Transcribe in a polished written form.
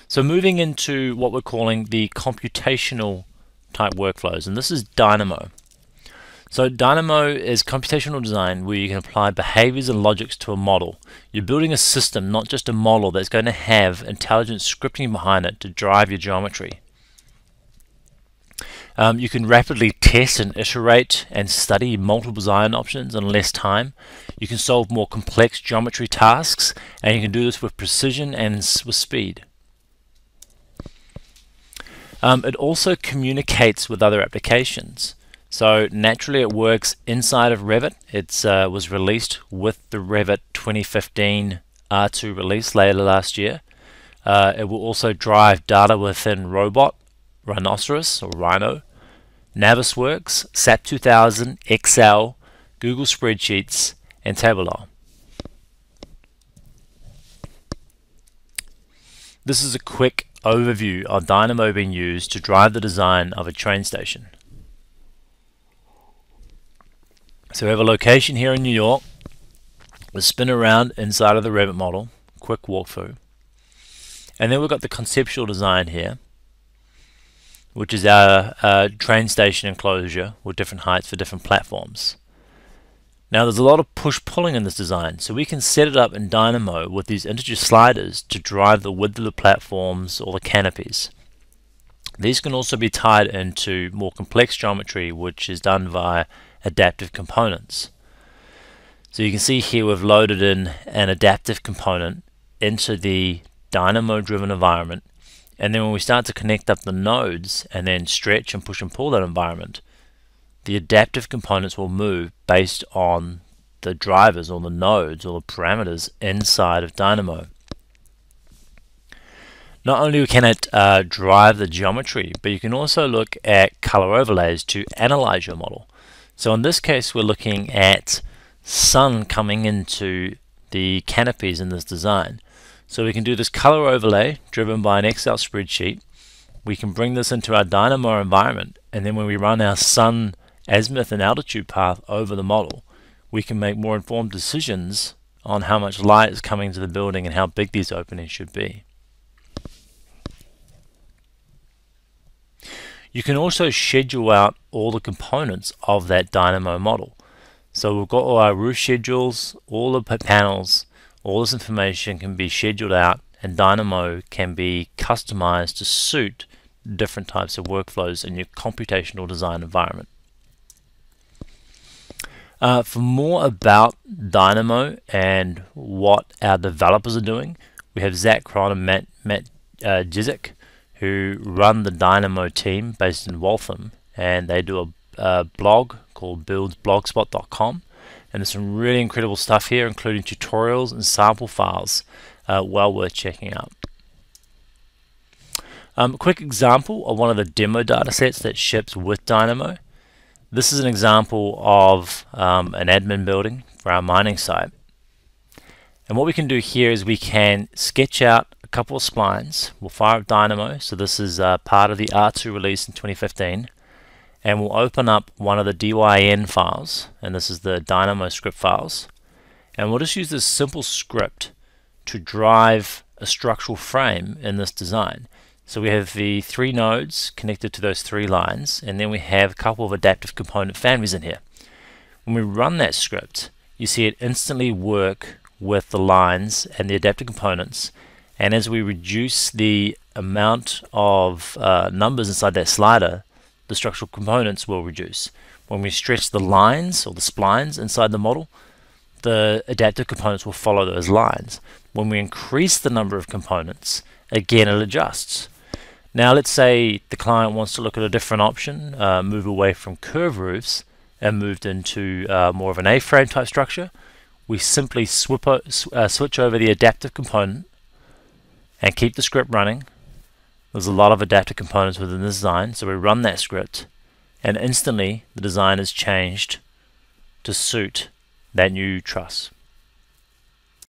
So moving into what we're calling the computational type workflows, and this is Dynamo. So Dynamo is computational design where you can apply behaviors and logics to a model. You're building a system, not just a model, that's going to have intelligent scripting behind it to drive your geometry. You can rapidly test and iterate and study multiple design options in less time. You can solve more complex geometry tasks, and you can do this with precision and with speed. It also communicates with other applications. So naturally it works inside of Revit. It was released with the Revit 2015 R2 release later last year. It will also drive data within Robot, Rhinoceros or Rhino, Navisworks, SAP 2000, Excel, Google Spreadsheets, and Tabular. This is a quick overview of Dynamo being used to drive the design of a train station. So we have a location here in New York. We spin around inside of the Revit model, quick walkthrough. And then we've got the conceptual design here, which is our train station enclosure with different heights for different platforms. Now there's a lot of push-pulling in this design, so we can set it up in Dynamo with these integer sliders to drive the width of the platforms or the canopies. These can also be tied into more complex geometry, which is done via adaptive components. So you can see here we've loaded in an adaptive component into the Dynamo driven environment, and then when we start to connect up the nodes and then stretch and push and pull that environment, the adaptive components will move based on the drivers or the nodes or the parameters inside of Dynamo. Not only can it drive the geometry, but you can also look at color overlays to analyze your model. So in this case we're looking at sun coming into the canopies in this design. So we can do this color overlay driven by an Excel spreadsheet. We can bring this into our Dynamo environment, and then when we run our sun azimuth and altitude path over the model, we can make more informed decisions on how much light is coming to the building and how big these openings should be. You can also schedule out all the components of that Dynamo model. So we've got all our roof schedules, all the panels, all this information can be scheduled out, and Dynamo can be customized to suit different types of workflows in your computational design environment. For more about Dynamo and what our developers are doing, we have Zach Cron and Matt Jizik, who run the Dynamo team based in Waltham, and they do a blog called buildsblogspot.com, and there's some really incredible stuff here, including tutorials and sample files, well worth checking out. A quick example of one of the demo datasets that ships with Dynamo. This is an example of an admin building for our mining site. And what we can do here is we can sketch out a couple of splines. We'll fire up Dynamo, so this is part of the R2 release in 2015. And we'll open up one of the DYN files, and this is the Dynamo script files. And we'll just use this simple script to drive a structural frame in this design. So we have the 3 nodes connected to those 3 lines, and then we have a couple of adaptive component families in here. When we run that script, you see it instantly work with the lines and the adaptive components, and as we reduce the amount of numbers inside that slider, the structural components will reduce. When we stretch the lines or the splines inside the model, the adaptive components will follow those lines. When we increase the number of components, again it adjusts. Now let's say the client wants to look at a different option, move away from curved roofs and moved into more of an A-frame type structure. We simply switch over the adaptive component and keep the script running. There's a lot of adaptive components within the design, so we run that script and instantly the design is changed to suit that new truss.